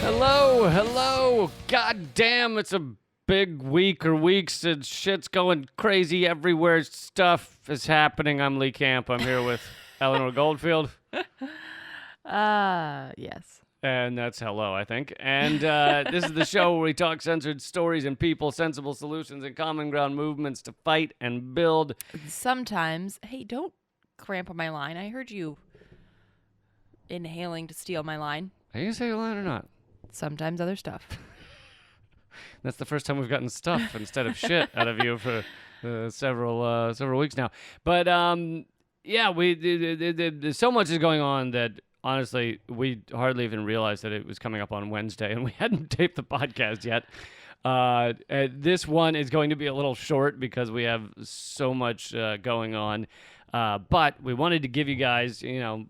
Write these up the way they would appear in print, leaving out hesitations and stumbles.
Hello. God damn, it's a big week or weeks and shit's going crazy everywhere. Stuff is happening. I'm Lee Camp. I'm here with Eleanor Goldfield. Yes. And that's hello, I think. And this is the show where we talk censored stories and people, sensible solutions, and common ground movements to fight and build. Sometimes, hey, don't cramp on my line. I heard you inhaling to steal my line. Are you going to say your line or not? Sometimes other stuff. That's the first time we've gotten stuff instead of shit out of you for several weeks now. But yeah, so much is going on that honestly we hardly even realized that it was coming up on Wednesday, and we hadn't taped the podcast yet. This one is going to be a little short because we have so much going on. But we wanted to give you guys, still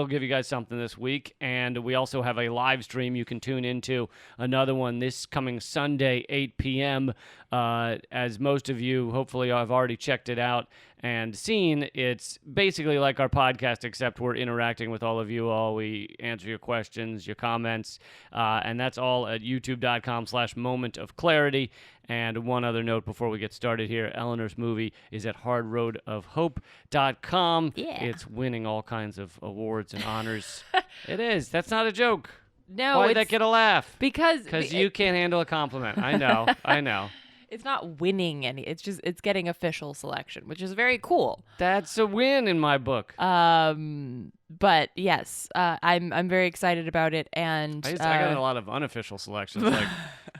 give you guys something this week. And we also have a live stream you can tune into, another one this coming Sunday, 8 p.m. As most of you hopefully have already checked it out and seen, it's basically like our podcast, except we're interacting with all of you all. We answer your questions, your comments, and that's all at youtube.com/momentofclarity. And one other note before we get started here, Eleanor's movie is at hardroadofhope.com. Yeah. It's winning all kinds of awards and honors. It is. That's not a joke. No, Why'd that get a laugh? Because you can't handle a compliment. I know. It's not winning any. It's getting official selection, which is very cool. That's a win in my book. But yes, I'm very excited about it, and I got a lot of unofficial selections. Like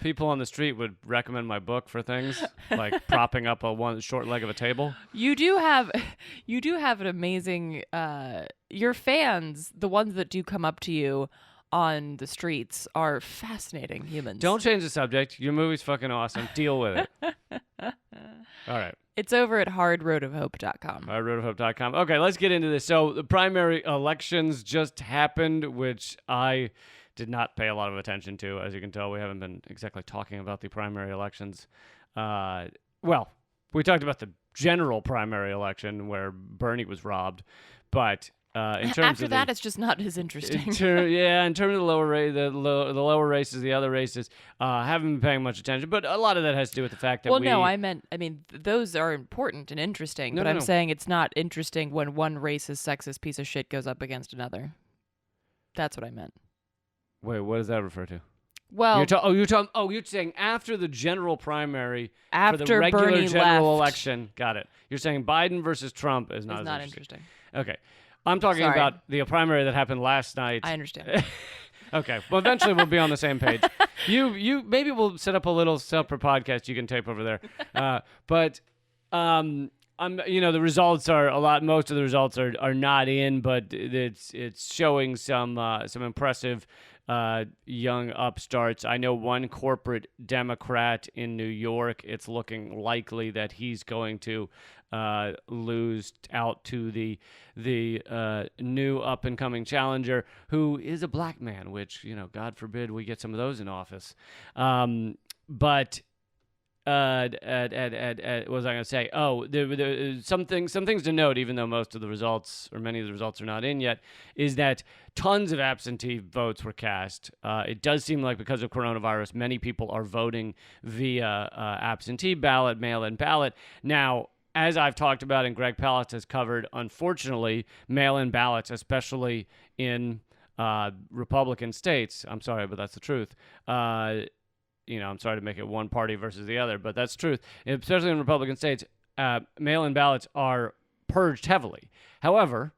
people on the street would recommend my book for things like propping up one short leg of a table. You do have an amazing. Your fans, the ones that do come up to you on the streets, are fascinating humans. Don't change the subject. Your movie's fucking awesome. Deal with it. All right. It's over at hardroadofhope.com. Hardroadofhope.com. Okay, let's get into this. So the primary elections just happened, which I did not pay a lot of attention to. As you can tell, we haven't been exactly talking about the primary elections. Well, we talked about the general primary election where Bernie was robbed, but in terms after of that, it's just not as interesting. in terms of the lower lower races, the other races, haven't been paying much attention. But a lot of that has to do with the fact that those are important and interesting. No, but no, I'm no. saying it's not interesting when one racist, sexist piece of shit goes up against another. That's what I meant. Wait, what does that refer to? Well, you're saying after the general primary, after for the regular Bernie general left, election. Got it. You're saying Biden versus Trump is not it's as not interesting. interesting. Okay. I'm talking Sorry. about the primary that happened last night. I understand. Okay. Well, eventually we'll be on the same page. You maybe we'll set up a little separate podcast you can tape over there. But the results are a lot. Most of the results are not in, but it's showing some impressive young upstarts. I know one corporate Democrat in New York. It's looking likely that he's going to lose out to the new up and coming challenger, who is a black man, which, God forbid we get some of those in office. But what was I going to say? Oh, some things to note, even though most of the results, or many of the results, are not in yet, is that tons of absentee votes were cast. It does seem like because of coronavirus, many people are voting via absentee ballot, mail-in ballot. Now, as I've talked about and Greg Palast has covered, unfortunately, mail-in ballots, especially in Republican states, I'm sorry, but that's the truth. I'm sorry to make it one party versus the other, but that's the truth. Especially in Republican states, mail-in ballots are purged heavily. However,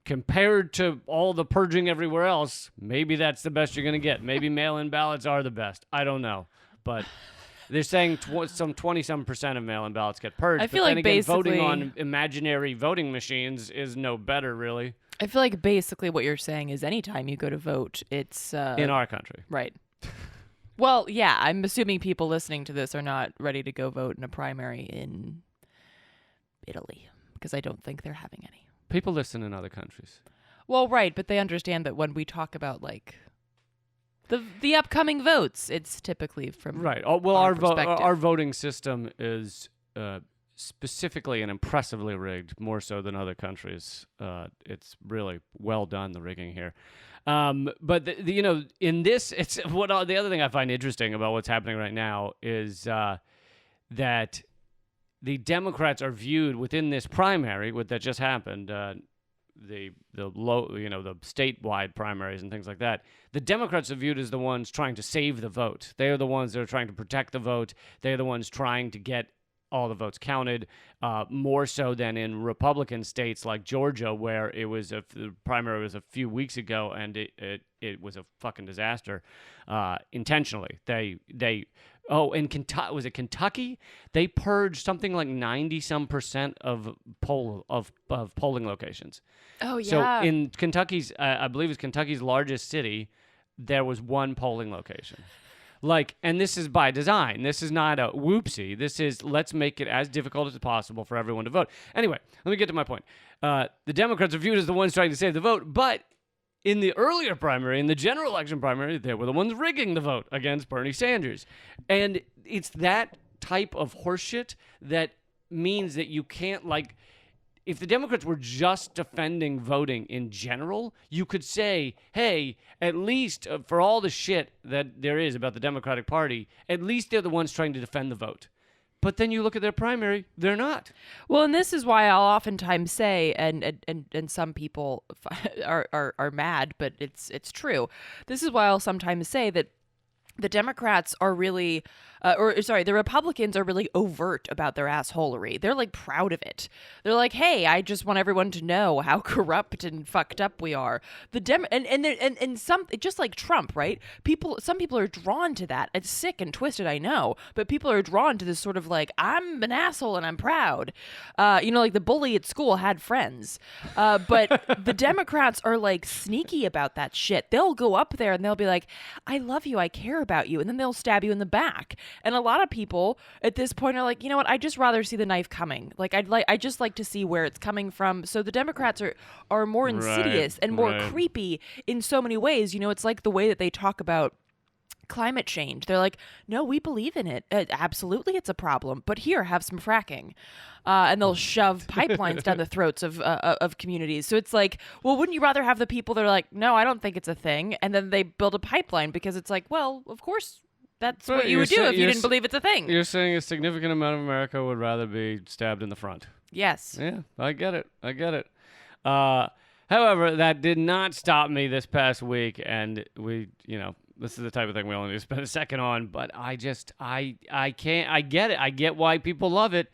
compared to all the purging everywhere else, maybe that's the best you're going to get. Maybe mail-in ballots are the best. I don't know. But they're saying some 20-some% of mail-in ballots get purged. I feel but then like again, basically voting on imaginary voting machines is no better, really. I feel like basically what you're saying is anytime you go to vote, it's in our country. Right. Well, yeah, I'm assuming people listening to this are not ready to go vote in a primary in Italy, because I don't think they're having any. People listen in other countries. Well, right, but they understand that when we talk about, like, the upcoming votes, it's typically from right. Well, perspective. Our voting system is specifically and impressively rigged, more so than other countries. It's really well done, the rigging here. But in this, it's the other thing I find interesting about what's happening right now is that the Democrats are viewed within this primary, that just happened, the statewide primaries and things like that. The Democrats are viewed as the ones trying to save the vote. They are the ones that are trying to protect the vote. They are the ones trying to get all the votes counted, more so than in Republican states like Georgia, where the primary was a few weeks ago, and it was a fucking disaster, intentionally. In Kentucky, was it Kentucky? They purged something like 90% of polling locations. Oh yeah. So in Kentucky's, I believe it's Kentucky's largest city, there was one polling location. And this is by design. This is not a whoopsie. This is, let's make it as difficult as possible for everyone to vote. Anyway, let me get to my point. The Democrats are viewed as the ones trying to save the vote, but in the earlier primary, in the general election primary, they were the ones rigging the vote against Bernie Sanders. And it's that type of horseshit that means that you can't, if the Democrats were just defending voting in general, you could say, hey, at least for all the shit that there is about the Democratic Party, at least they're the ones trying to defend the vote. But then you look at their primary, they're not. Well, and this is why I'll oftentimes say, and some people are mad, but it's true. This is why I'll sometimes say that the Democrats are really, the Republicans are really overt about their assholery. They're proud of it. They're like, hey, I just want everyone to know how corrupt and fucked up we are. And some, just like Trump, right? Some people are drawn to that. It's sick and twisted, I know, but people are drawn to this sort of I'm an asshole and I'm proud. The bully at school had friends. But the Democrats are sneaky about that shit. They'll go up there and they'll be like, I love you, I care about you, and then they'll stab you in the back. And a lot of people at this point are like, you know what, I'd just rather see the knife coming. I just like to see where it's coming from. So the Democrats are more insidious and more creepy in so many ways. It's like the way that they talk about climate change. They're like, no, we believe in it. Absolutely, it's a problem. But here, have some fracking. And they'll shove pipelines down the throats of communities. So it's like, well, wouldn't you rather have the people that are like, no, I don't think it's a thing, and then they build a pipeline because it's like, well, of course, that's what you would do if you didn't believe it's a thing. You're saying a significant amount of America would rather be stabbed in the front. Yes. Yeah, I get it. However, that did not stop me this past week, and this is the type of thing we only need to spend a second on, but I get it. I get why people love it.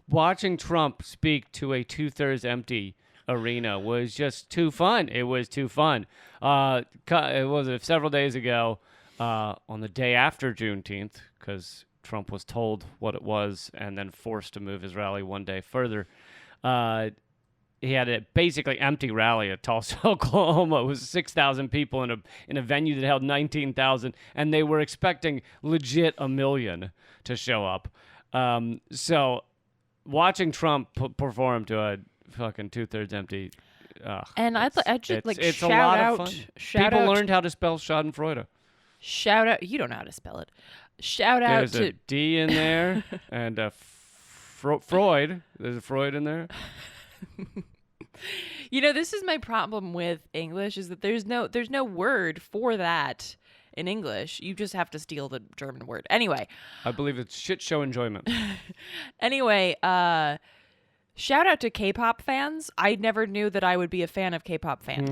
Watching Trump speak to a 2/3 empty arena was just too fun. It was too fun. It was several days ago, on the day after Juneteenth, because Trump was told what it was and then forced to move his rally one day further. He had a basically empty rally at Tulsa, Oklahoma. It was 6,000 people in a venue that held 19,000, and they were expecting legit 1 million to show up. So watching Trump perform to a fucking 2/3 empty, and I'd just it's shout a lot out. of fun. People learned how to spell Schadenfreude. Shout out! You don't know how to spell it. Shout out There's a D in there and a Freud. There's a Freud in there. This is my problem with English, is that there's no word for that in English. You just have to steal the German word. Anyway. I believe it's shit show enjoyment. Anyway, shout out to K-pop fans. I never knew that I would be a fan of K-pop fans.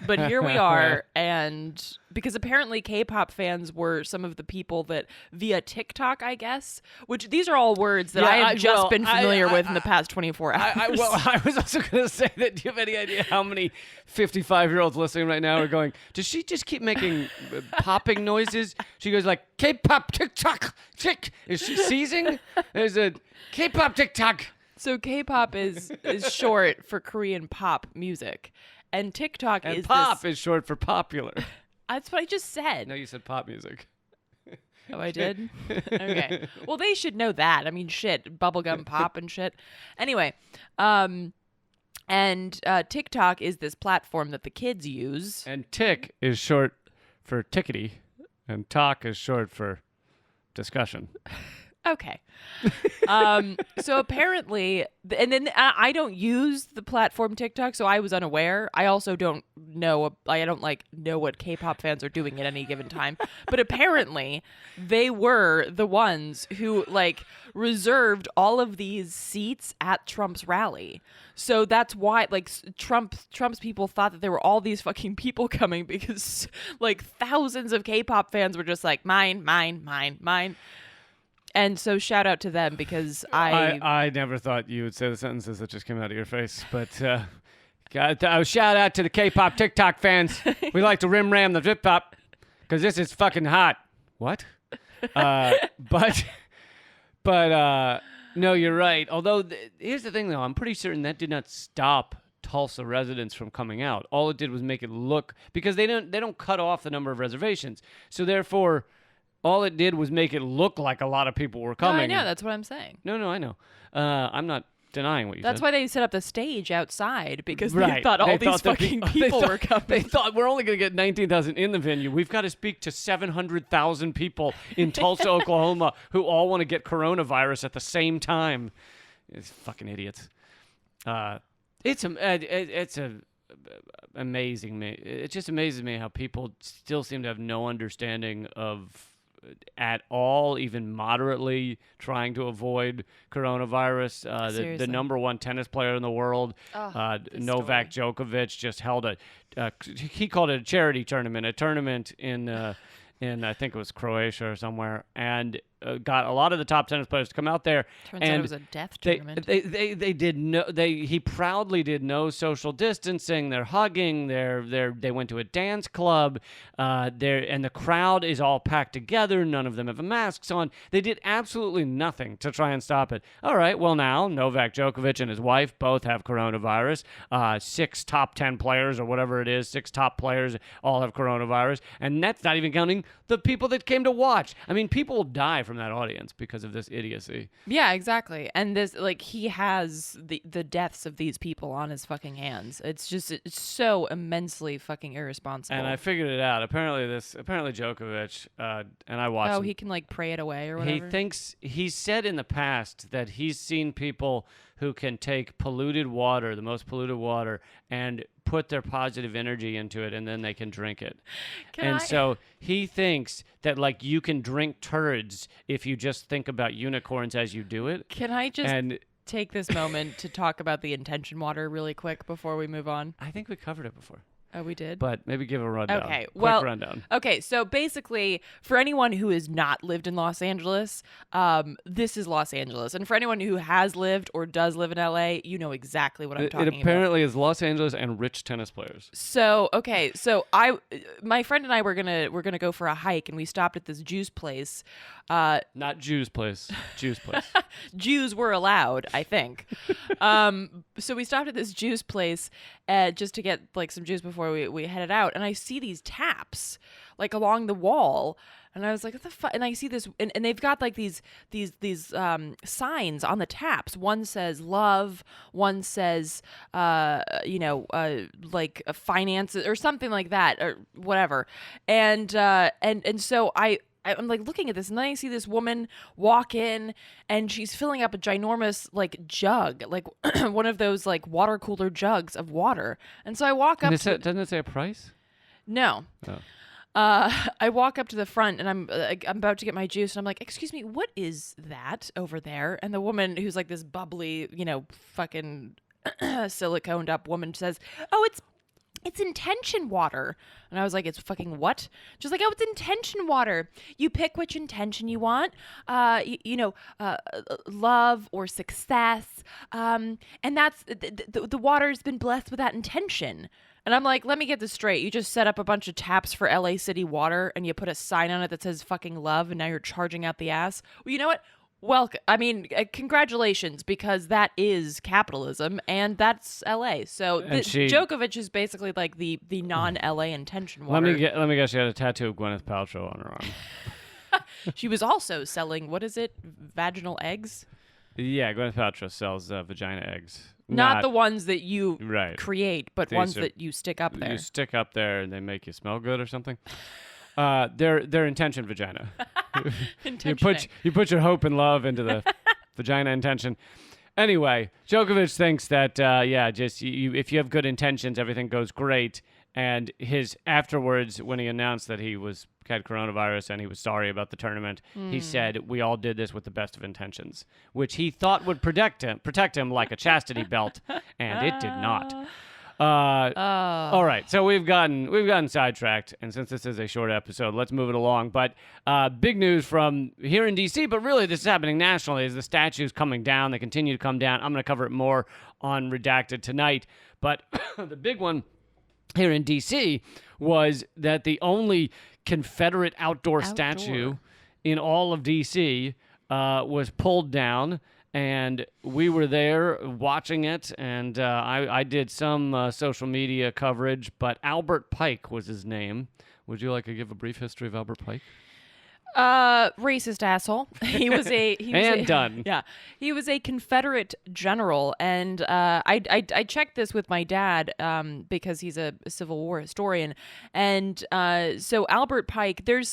But here we are, and because apparently K-pop fans were some of the people that via TikTok, I guess, which these are all words that I have just been familiar with in the past 24 hours. I was also going to say that, do you have any idea how many 55-year-olds listening right now are going, does she just keep making popping noises? She goes like, K-pop TikTok, tick. Is she seizing? There's a K-pop TikTok. So K-pop is short for Korean pop music, and TikTok and is pop is short for popular. That's what I just said. No, you said pop music. Oh, I did? Okay. Well, they should know that. I mean, shit, bubblegum pop and shit. Anyway, and TikTok is this platform that the kids use. And tick is short for tickety, and talk is short for discussion. Okay. So apparently, and then I don't use the platform TikTok, so I was unaware. I also don't know. I don't know what K-pop fans are doing at any given time. But apparently, they were the ones who reserved all of these seats at Trump's rally. So that's why Trump's people thought that there were all these fucking people coming because thousands of K-pop fans were just like mine, mine, mine, mine. And so shout out to them because I never thought you would say the sentences that just came out of your face, but shout out to the K-pop TikTok fans. We like to ram the drip pop because this is fucking hot. What? But no, you're right. Although here's the thing, though, I'm pretty certain that did not stop Tulsa residents from coming out. All it did was make it look, because they don't cut off the number of reservations, so therefore. All it did was make it look like a lot of people were coming. No, I know. That's what I'm saying. No, I know. I'm not denying what you said. That's why they set up the stage outside, because right. they thought all these fucking people were coming. They thought, we're only going to get 19,000 in the venue. We've got to speak to 700,000 people in Tulsa, Oklahoma, who all want to get coronavirus at the same time. It's fucking idiots. It's amazing me. It just amazes me how people still seem to have no understanding of at all, even moderately trying to avoid coronavirus. The number one tennis player in the world, Novak Djokovic, just held he called it a charity tournament, in I think it was Croatia or somewhere, and got a lot of the top tennis players to come out there. Turns out it was a death tournament. He proudly did no social distancing. They're hugging. They went to a dance club. And the crowd is all packed together. None of them have masks on. They did absolutely nothing to try and stop it. All right, well now Novak Djokovic and his wife both have coronavirus. 6 top 10 players or whatever it is, 6 top players all have coronavirus, and that's not even counting the people that came to watch. I mean, people will die from that audience because of this idiocy. Yeah, exactly. And this, he has the deaths of these people on his fucking hands. It's so immensely fucking irresponsible. And I figured it out. Apparently Djokovic, and I watched him. He can pray it away or whatever. He said in the past that he's seen people who can take polluted water, the most polluted water, and put their positive energy into it, and then they can drink it. So he thinks that you can drink turds if you just think about unicorns as you do it. Can I just take this moment to talk about the intention water really quick before we move on? I think we covered it before. Oh, we did? But maybe give a rundown. Okay, Quick rundown. Okay, so basically, for anyone who has not lived in Los Angeles, this is Los Angeles. And for anyone who has lived or does live in LA, you know exactly what I'm talking about. It apparently is Los Angeles and rich tennis players. So, okay, my friend and I were gonna go for a hike, and we stopped at this juice place. Not Jews place. Juice place. Jews were allowed, I think. So we stopped at this juice place just to get some juice before we headed out, and I see these taps along the wall, and I was like, what the fuck? And I see this, and they've got these signs on the taps. One says love, one says finances or something like that, or whatever. And so I'm looking at this, and then I see this woman walk in, and she's filling up a ginormous jug, one of those water cooler jugs of water. And so I walk up. Doesn't it say a price? No. Oh. I walk up to the front, and I'm about to get my juice, and I'm like, "Excuse me, what is that over there?" And the woman, who's this bubbly, fucking siliconed up woman, says, "Oh, it's intention water." And I was like, "It's fucking what?" She's like, "Oh, it's intention water. You pick which intention you want, love or success. And that's the water's been blessed with that intention." And I'm like, let me get this straight. You just set up a bunch of taps for LA City water, and you put a sign on it that says fucking love, and now you're charging out the ass. Well, you know what? Congratulations, because that is capitalism, and that's LA. So Djokovic is basically the non-LA intention water. Let me guess, she had a tattoo of Gwyneth Paltrow on her arm. She was also selling, what is it, vaginal eggs? Yeah, Gwyneth Paltrow sells vagina eggs. Not the ones that you right. create, but ones that you stick up there. You stick up there, and they make you smell good or something. Their intention vagina. you put your hope and love into the vagina intention. Anyway, Djokovic thinks that just if you have good intentions, everything goes great. And his afterwards, when he announced that he had coronavirus and he was sorry about the tournament, he said, "We all did this with the best of intentions," which he thought would protect him like a chastity belt, and it did not. All right, so we've gotten sidetracked, and since this is a short episode, let's move it along. But big news from here in D.C., but really this is happening nationally, is the statues coming down. They continue to come down. I'm going to cover it more on Redacted tonight. But the big one here in D.C. was that the only Confederate outdoor statue in all of D.C. Was pulled down. And we were there watching it, and I did some social media coverage, but Albert Pike was his name. Would you like to give a brief history of Albert Pike? Racist asshole. Done. Yeah, he was a Confederate general, and I checked this with my dad because he's a Civil War historian, and so Albert Pike. There was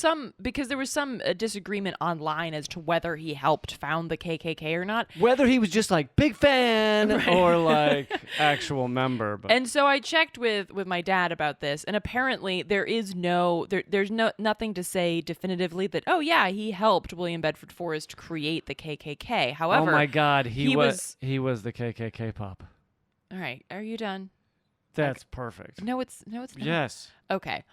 some disagreement online as to whether he helped found the KKK or not. Whether he was just like big fan or like actual member. But. And so I checked with my dad about this, and apparently there's nothing to say definitively that. Oh yeah, he helped William Bedford Forrest create the KKK. However, oh my God, he was the KKK pop. All right, are you done? That's perfect. No, it's not. Yes. Okay.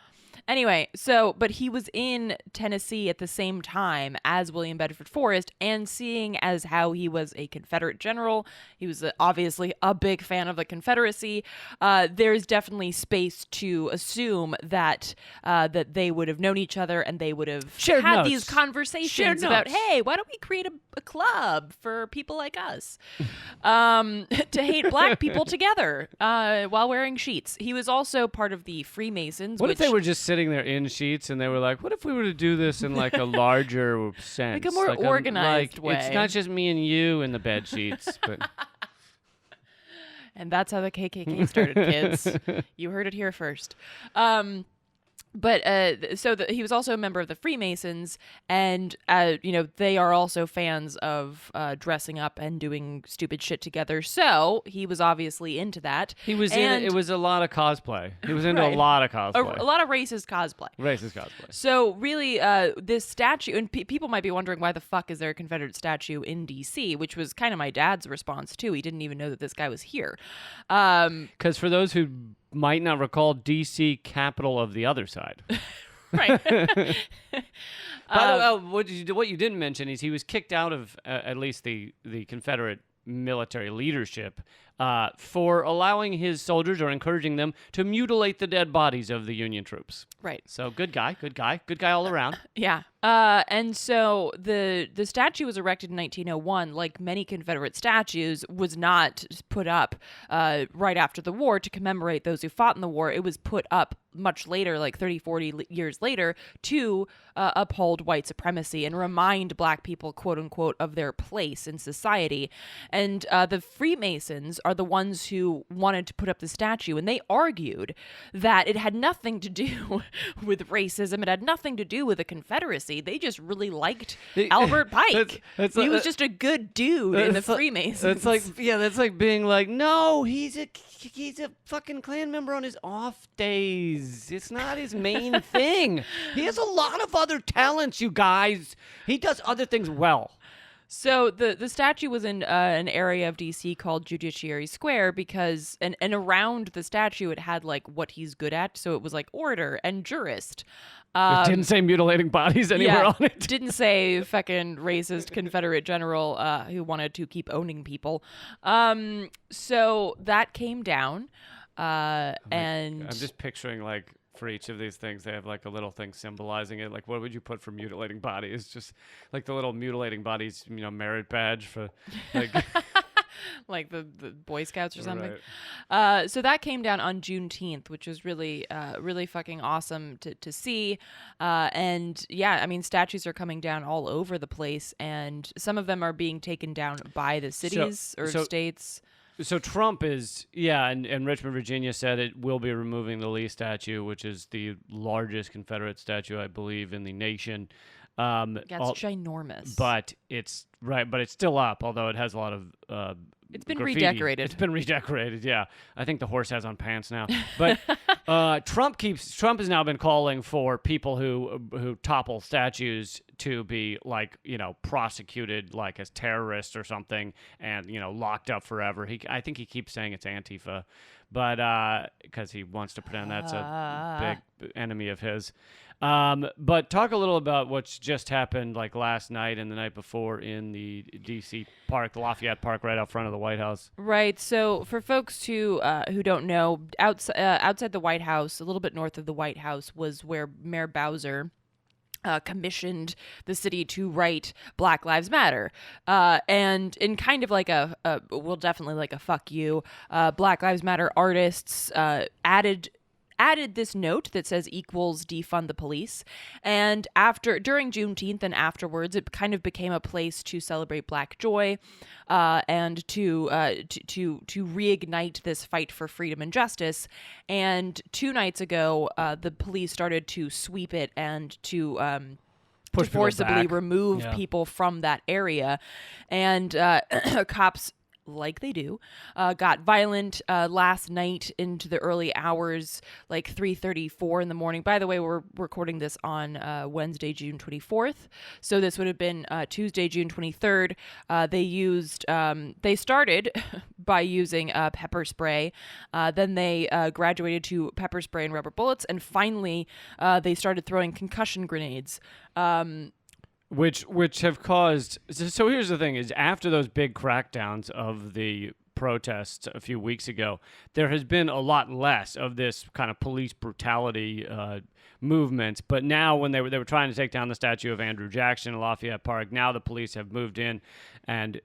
Anyway, but he was in Tennessee at the same time as William Bedford Forrest, and seeing as how he was a Confederate general, he was obviously a big fan of the Confederacy. There's definitely space to assume that they would have known each other and they would have had these conversations about, hey, why don't we create a club for people like us to hate black people together while wearing sheets. He was also part of the Freemasons. What if they were just sitting there in sheets and they were like, what if we were to do this in like a larger sense? Like a more organized way. It's not just me and you in the bed sheets. But and that's how the KKK started, kids. You heard it here first. He was also a member of the Freemasons, and they are also fans of dressing up and doing stupid shit together. So he was obviously into that. It was a lot of cosplay. He was into a lot of cosplay. A lot of racist cosplay. So really, this statue, and people might be wondering why the fuck is there a Confederate statue in D.C., which was kind of my dad's response too. He didn't even know that this guy was here. Because for those who might not recall, D.C. capital of the other side. Right. What you didn't mention is he was kicked out of at least the Confederate military leadership for allowing his soldiers or encouraging them to mutilate the dead bodies of the Union troops. Right. So good guy all around. Yeah. And so the statue was erected in 1901, like many Confederate statues, was not put up right after the war to commemorate those who fought in the war. It was put up much later, like 30, 40 years later, to uphold white supremacy and remind black people, quote unquote, of their place in society. And the Freemasons are the ones who wanted to put up the statue, and they argued that it had nothing to do with racism. It had nothing to do with the Confederacy. They just really liked Albert Pike. He was just a good dude in the Freemasons. That's like being like, no, he's a fucking Klan member on his off days. It's not his main thing. He has a lot of other talents, you guys. He does other things well. So the statue was in an area of D.C. called Judiciary Square because, and around the statue it had like what he's good at. So it was like orator and jurist. It didn't say mutilating bodies anywhere on it. Didn't say fucking racist Confederate general who wanted to keep owning people. So that came down, and I'm just picturing like for each of these things they have like a little thing symbolizing it. Like what would you put for mutilating bodies? Just like the little mutilating bodies, merit badge for like. Like the Boy Scouts or something. Right. So that came down on Juneteenth, which was really, really fucking awesome to see. And yeah, I mean, statues are coming down all over the place, and some of them are being taken down by the cities or states. So Trump is, and Richmond, Virginia said it will be removing the Lee statue, which is the largest Confederate statue, I believe, in the nation. Yeah, it's ginormous. But it's right, but it's still up, although it has a lot of It's been graffiti. redecorated. It's been redecorated, yeah. I think the horse has on pants now. But Trump has now been calling for people who topple statues to be like, prosecuted like as terrorists or something and, locked up forever. I think he keeps saying it's Antifa, but because he wants to pretend that's a big enemy of his. But talk a little about what's just happened like last night and the night before in the D.C. park, the Lafayette Park right out front of the White House. Right. So for folks who don't know, outside the White House, a little bit north of the White House, was where Mayor Bowser commissioned the city to write Black Lives Matter. And in kind of like definitely like a fuck you, Black Lives Matter artists added this note that says equals defund the police. And during Juneteenth and afterwards, it kind of became a place to celebrate Black joy, and to reignite this fight for freedom and justice. And 2 nights ago, the police started to sweep it and to forcibly remove people from that area. And cops, like they do, got violent last night into the early hours, like 3:34 in the morning. By the way, we're recording this on Wednesday, June 24th. So this would have been Tuesday, June 23rd. They started by using pepper spray. Then they graduated to pepper spray and rubber bullets. And finally, they started throwing concussion grenades. Which have caused... So here's the thing, is after those big crackdowns of the protests a few weeks ago, there has been a lot less of this kind of police brutality movement. But now when they were trying to take down the statue of Andrew Jackson in Lafayette Park, now the police have moved in and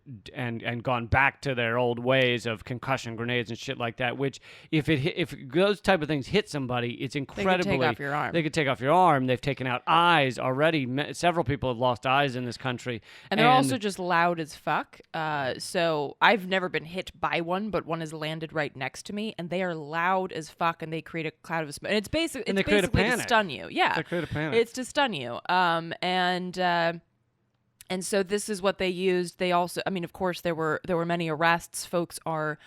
gone back to their old ways of concussion grenades and shit like that, which if those type of things hit somebody, it's incredibly... They could take off your arm. They could take off your arm. They've taken out eyes already. Several people have lost eyes in this country. And they're also just loud as fuck. So I've never been hit by one, but one has landed right next to me, and they are loud as fuck, and they create a cloud of smoke. And it's basically to stun you. Yeah. They create a panic. It's to stun you. And so this is what they used. They also, I mean, of course, there were many arrests. Folks are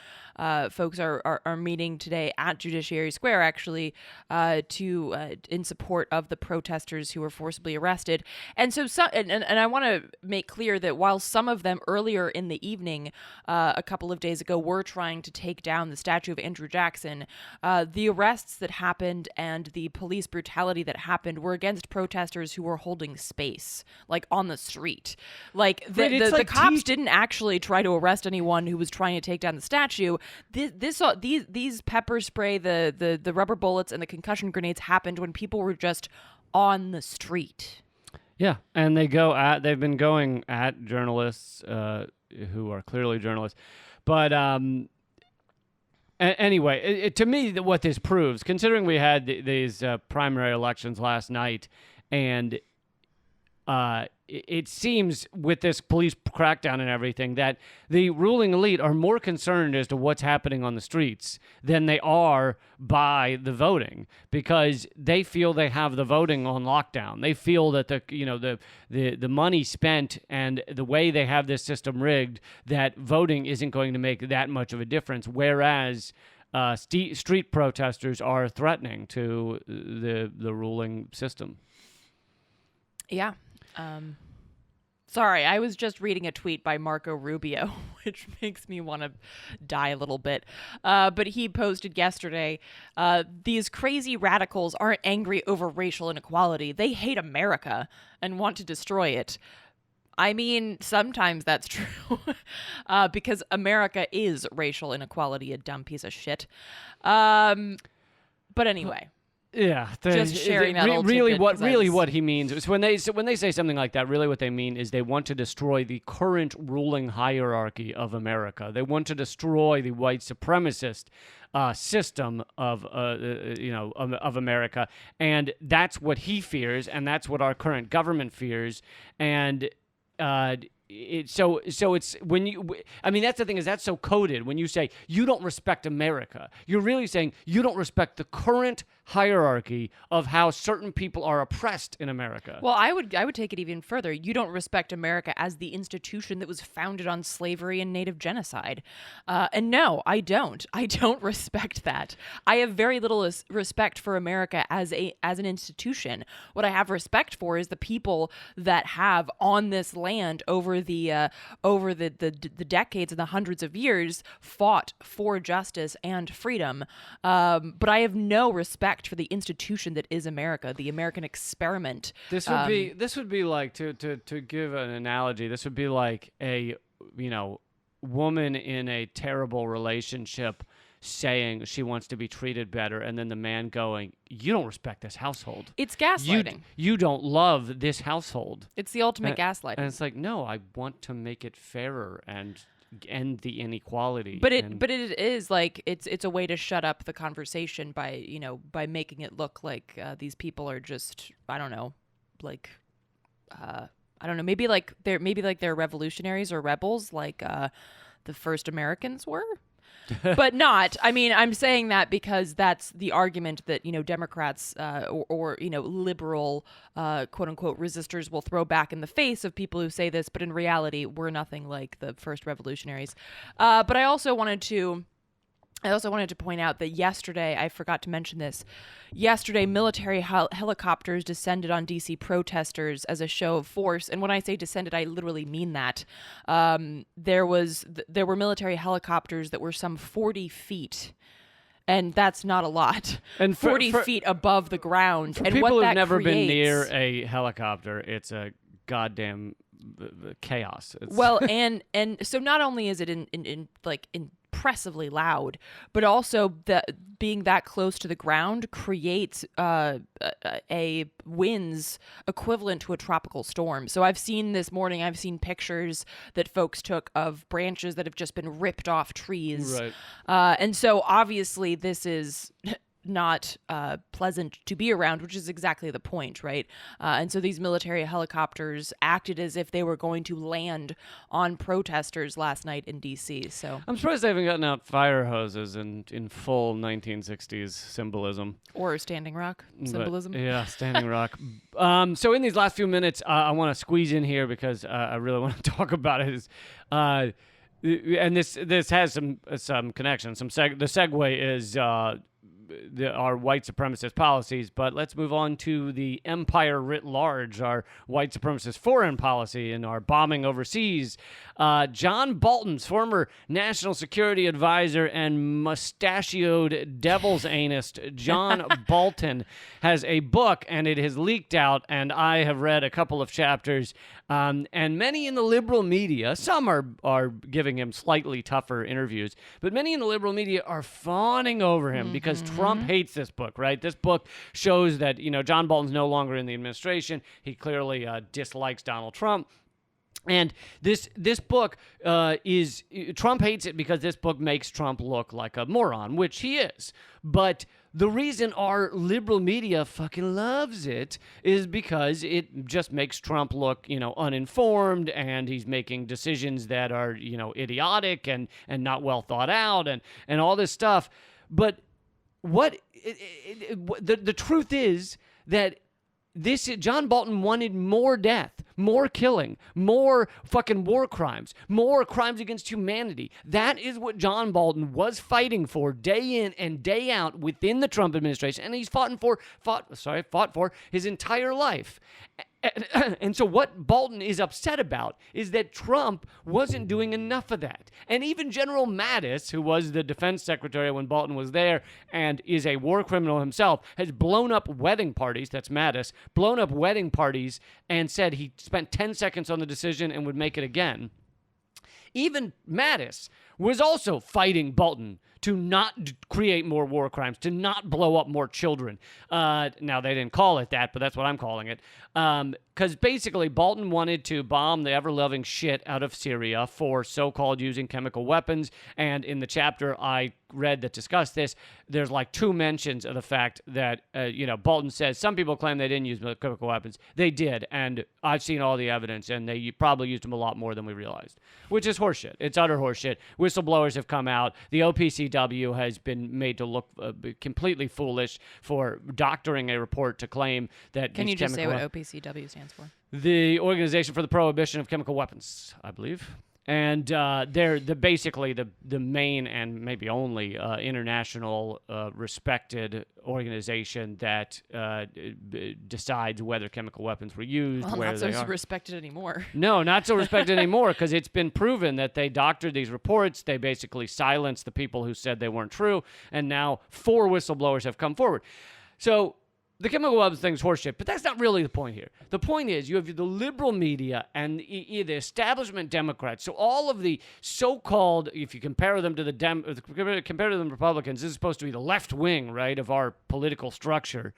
meeting today at Judiciary Square, actually, in support of the protesters who were forcibly arrested. And so, and I want to make clear that while some of them earlier in the evening, a couple of days ago, were trying to take down the statue of Andrew Jackson, the arrests that happened and the police brutality that happened were against protesters who were holding space, like on the street. Like the cops didn't actually try to arrest anyone who was trying to take down the statue. These pepper spray, the rubber bullets, and the concussion grenades happened when people were just on the street. Yeah, and they've been going at journalists who are clearly journalists, but anyway, to me, what this proves, considering we had these primary elections last night, and it seems with this police crackdown and everything that the ruling elite are more concerned as to what's happening on the streets than they are by the voting, because they feel they have the voting on lockdown. They feel that the money spent and the way they have this system rigged, that voting isn't going to make that much of a difference, whereas street protesters are threatening to the ruling system. Yeah. Sorry, I was just reading a tweet by Marco Rubio, which makes me want to die a little bit. But he posted yesterday, these crazy radicals aren't angry over racial inequality. They hate America and want to destroy it. I mean, sometimes that's true, because America is racial inequality, you dumb piece of shit. But anyway. Yeah, just sharing that. What he means is when they say something like that, really what they mean is they want to destroy the current ruling hierarchy of America. They want to destroy the white supremacist system of America, and that's what he fears, and that's what our current government fears, and. So it's when you, I mean, that's the thing, is that's so coded. When you say you don't respect America, you're really saying you don't respect the current hierarchy of how certain people are oppressed in America. Well, I would take it even further. You don't respect America as the institution that was founded on slavery and native genocide. And no, I don't. I don't respect that. I have very little respect for America as an institution. What I have respect for is the people that have on this land over the decades and the hundreds of years fought for justice and freedom. But I have no respect for the institution that is America, the American experiment. This would be like, to give an analogy, this would be like a woman in a terrible relationship saying she wants to be treated better, and then the man going, "You don't respect this household. It's gaslighting. You don't love this household." It's the ultimate gaslighting. And it's like, no, I want to make it fairer and end the inequality. But it is like it's a way to shut up the conversation by making it look like these people are just, I don't know, maybe they're revolutionaries or rebels like the first Americans were. But not. I mean, I'm saying that because that's the argument that, Democrats or liberal, quote unquote, resistors will throw back in the face of people who say this. But in reality, we're nothing like the first revolutionaries. But I also wanted to point out that yesterday, I forgot to mention this, military helicopters descended on D.C. protesters as a show of force. And when I say descended, I literally mean that. There were military helicopters that were some 40 feet. And that's not a lot. And 40 feet above the ground. For and people what who've never been creates, near a helicopter, it's a goddamn chaos. Well, and so not only is it impressively loud, but also being that close to the ground creates a winds equivalent to a tropical storm. So I've seen pictures that folks took of branches that have just been ripped off trees. Right. And so obviously this is not pleasant to be around, which is exactly the point, right? And so these military helicopters acted as if they were going to land on protesters last night in D.C. So I'm surprised they haven't gotten out fire hoses in full 1960s symbolism. Or Standing Rock symbolism. Yeah, Standing Rock. So in these last few minutes, I want to squeeze in here because I really want to talk about it. And this has some connection. The segue is our white supremacist policies, but let's move on to the empire writ large, our white supremacist foreign policy and our bombing overseas. John Bolton's former national security advisor and mustachioed devil's anus, John Bolton, has a book, and it has leaked out, and I have read a couple of chapters, and many in the liberal media, some are giving him slightly tougher interviews, but many in the liberal media are fawning over him because Trump hates this book, right? This book shows that, John Bolton's no longer in the administration. He clearly dislikes Donald Trump. And this book is Trump hates it because this book makes Trump look like a moron, which he is. But the reason our liberal media fucking loves it is because it just makes Trump look, uninformed, and he's making decisions that are, idiotic and not well thought out and all this stuff. But the truth is that John Bolton wanted more death, more killing, more fucking war crimes, more crimes against humanity. That is what John Bolton was fighting for day in and day out within the Trump administration, and he's fought for his entire life. And so what Bolton is upset about is that Trump wasn't doing enough of that. And even General Mattis, who was the defense secretary when Bolton was there and is a war criminal himself, has blown up wedding parties, that's Mattis, blown up wedding parties and said he spent 10 seconds on the decision and would make it again. Even Mattis was also fighting Bolton to not create more war crimes, to not blow up more children. Now, they didn't call it that, but that's what I'm calling it. Because basically, Bolton wanted to bomb the ever-loving shit out of Syria for so-called using chemical weapons. And in the chapter I read that discussed this, there's like 2 mentions of the fact that, Bolton says some people claim they didn't use chemical weapons. They did, and I've seen all the evidence, and they probably used them a lot more than we realized, which is horseshit. It's utter horseshit. We're whistleblowers have come out. The OPCW has been made to look completely foolish for doctoring a report to claim that. Can you just say what OPCW stands for? The Organization for the Prohibition of Chemical Weapons, I believe. And they're basically the main and maybe only international respected organization that decides whether chemical weapons were used, well, where not they so are. respected anymore. No, not so respected anymore, because it's been proven that they doctored these reports. They basically silenced the people who said they weren't true, and now 4 whistleblowers have come forward. So the chemical weapons thing's horseshit, but that's not really the point here. The point is you have the liberal media and the establishment Democrats. So all of the so-called, if you compare them to compare to them Republicans, this is supposed to be the left wing, right, of our political structure.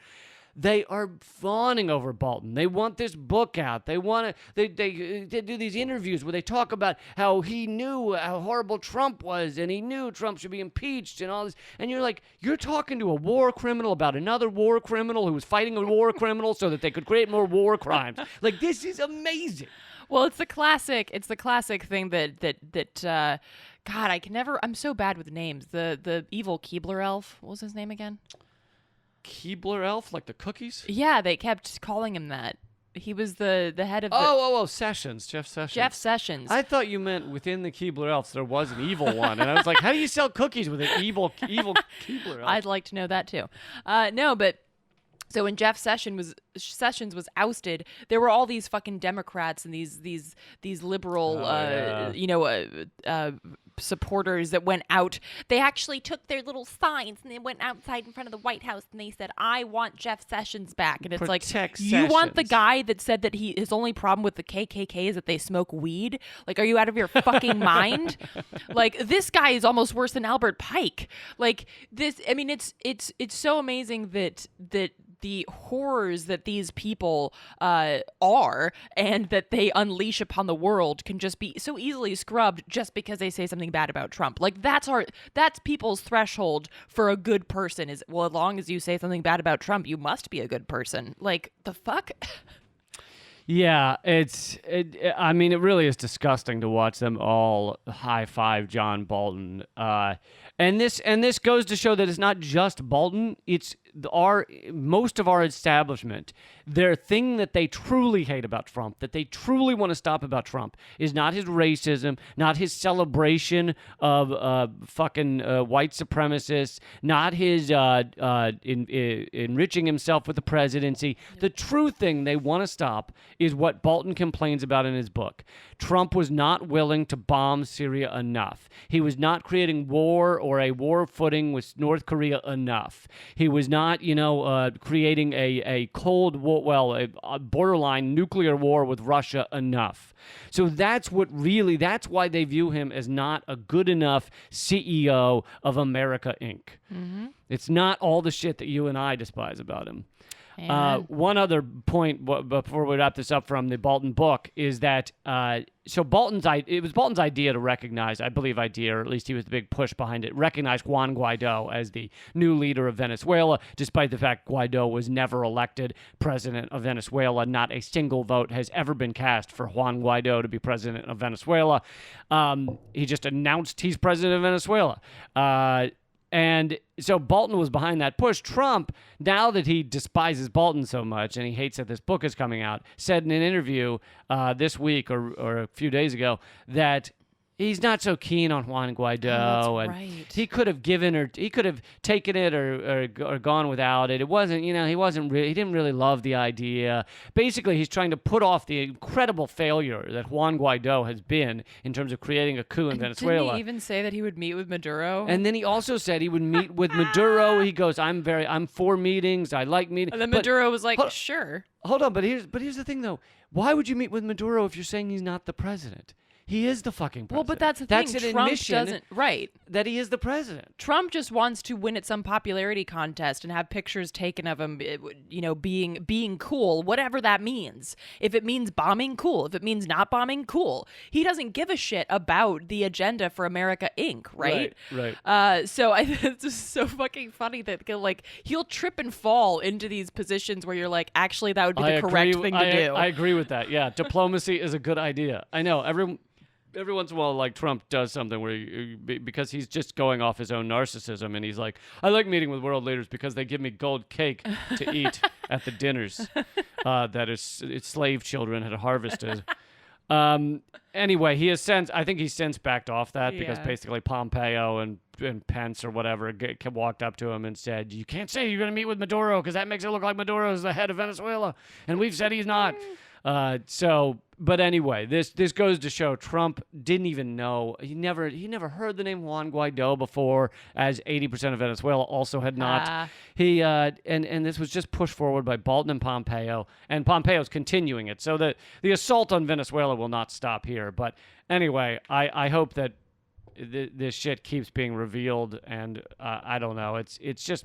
They are fawning over Bolton. They want this book out. They want to. They do these interviews where they talk about how he knew how horrible Trump was, and he knew Trump should be impeached, and all this. And you're like, you're talking to a war criminal about another war criminal who was fighting a war criminal so that they could create more war crimes. Like, this is amazing. Well, it's the classic. It's the classic thing that. God, I can never. I'm so bad with names. The evil Keebler elf. What was his name again? Keebler elf, like the cookies? Yeah, they kept calling him that. He was the head of the... Sessions, Jeff Sessions. Jeff Sessions. I thought you meant within the Keebler elves there was an evil one, and I was like, how do you sell cookies with an evil Keebler elf? I'd like to know that too. No, but so when Jeff Sessions was ousted, there were all these fucking Democrats and these liberal, supporters that went out. They actually took their little signs and they went outside in front of the White House and they said, "I want Jeff Sessions back." And it's Protect you want the Sessions. guy that said that his only problem with the KKK is that they smoke weed? Like, are you out of your fucking mind? Like, this guy is almost worse than Albert Pike. Like, this, I mean, it's so amazing that the horrors that these people are and that they unleash upon the world can just be so easily scrubbed just because they say something bad about Trump. Like, that's people's threshold for a good person is, well, as long as you say something bad about Trump, you must be a good person. Like, the fuck? Yeah, I mean, it really is disgusting to watch them all high five John Bolton. And this goes to show that it's not just Bolton. It's most of our establishment. Their thing that they truly hate about Trump, that they truly want to stop about Trump, is not his racism, not his celebration of fucking white supremacists, not his enriching himself with the presidency. The true thing they want to stop is what Bolton complains about in his book. Trump was not willing to bomb Syria enough. He was not creating war or a war footing with North Korea enough. He was not, creating a Cold War, a borderline nuclear war with Russia enough. So that's why they view him as not a good enough CEO of America, Inc. Mm-hmm. It's not all the shit that you and I despise about him. One other point before we wrap this up from the Bolton book is that it was Bolton's idea to recognize, I believe or at least he was the big push behind it, recognize Juan Guaido as the new leader of Venezuela, despite the fact Guaido was never elected president of Venezuela. Not a single vote has ever been cast for Juan Guaido to be president of Venezuela. He just announced he's president of Venezuela. And so Bolton was behind that push. Trump, now that he despises Bolton so much and he hates that this book is coming out, said in an interview this week or a few days ago that he's not so keen on Juan Guaido, and right. he could have taken it or gone without it. It wasn't, he didn't really love the idea. Basically, he's trying to put off the incredible failure that Juan Guaido has been in terms of creating a coup in Venezuela. Didn't he even say that he would meet with Maduro? And then he also said he would meet with Maduro. He goes, I'm for meetings. I like meetings. And then Maduro was like, sure. Hold on, but here's the thing though. Why would you meet with Maduro if you're saying he's not the president? He is the fucking president. Well, but that's the thing. Trump admission doesn't, right. that he is the president. Trump just wants to win at some popularity contest and have pictures taken of him, being cool, whatever that means. If it means bombing, cool. If it means not bombing, cool. He doesn't give a shit about the agenda for America, Inc., right? Right. So it's just so fucking funny that, like, he'll trip and fall into these positions where you're like, actually, that would be the correct thing to do. I agree with that. Yeah, diplomacy is a good idea. I know. every once in a while, like Trump does something where because he's just going off his own narcissism, and he's like, I like meeting with world leaders because they give me gold cake to eat at the dinners that his slave children had harvested. Anyway, I think he's since backed off that because basically Pompeo and Pence or whatever walked up to him and said, you can't say you're going to meet with Maduro because that makes it look like Maduro is the head of Venezuela, and we've said he's not. But anyway, this goes to show Trump didn't even know. He never heard the name Juan Guaido before, as 80% of Venezuela also had not. He and this was just pushed forward by Bolton and Pompeo's continuing it. So the assault on Venezuela will not stop here. But anyway, I hope that this shit keeps being revealed, and I don't know. It's just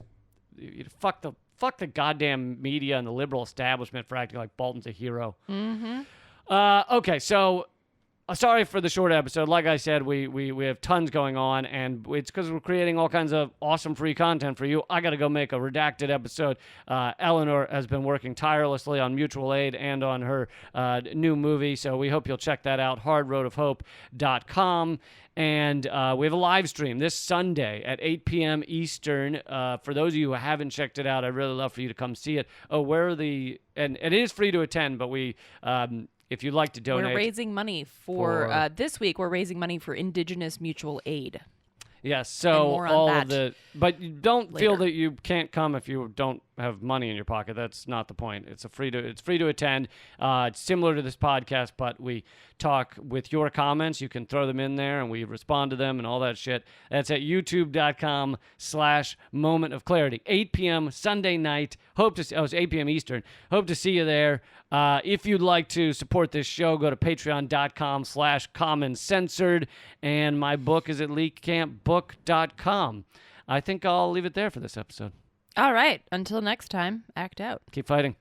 fuck the goddamn media and the liberal establishment for acting like Bolton's a hero. Mm-hmm. Okay, so sorry for the short episode. Like I said, we have tons going on, and it's because we're creating all kinds of awesome free content for you. I got to go make a redacted episode. Eleanor has been working tirelessly on Mutual Aid and on her new movie, so we hope you'll check that out, hardroadofhope.com. And we have a live stream this Sunday at 8 p.m. Eastern. For those of you who haven't checked it out, I'd really love for you to come see it. Oh, and it is free to attend, but if you'd like to donate. We're raising money for this week, we're raising money for Indigenous Mutual Aid. Yes, so all of but you don't later. feel that you can't come if you don't have money in your pocket. That's not the point. It's free to attend. It's similar to this podcast, but we talk with your comments. You can throw them in there, and we respond to them and all that shit. That's at youtube.com/moment of clarity. 8 p.m. Sunday night. It's 8 p.m. Eastern. Hope to see you there. If you'd like to support this show, go to patreon.com/commoncensored. And my book is at leakcampbook.com. I think I'll leave it there for this episode. All right. Until next time, act out. Keep fighting.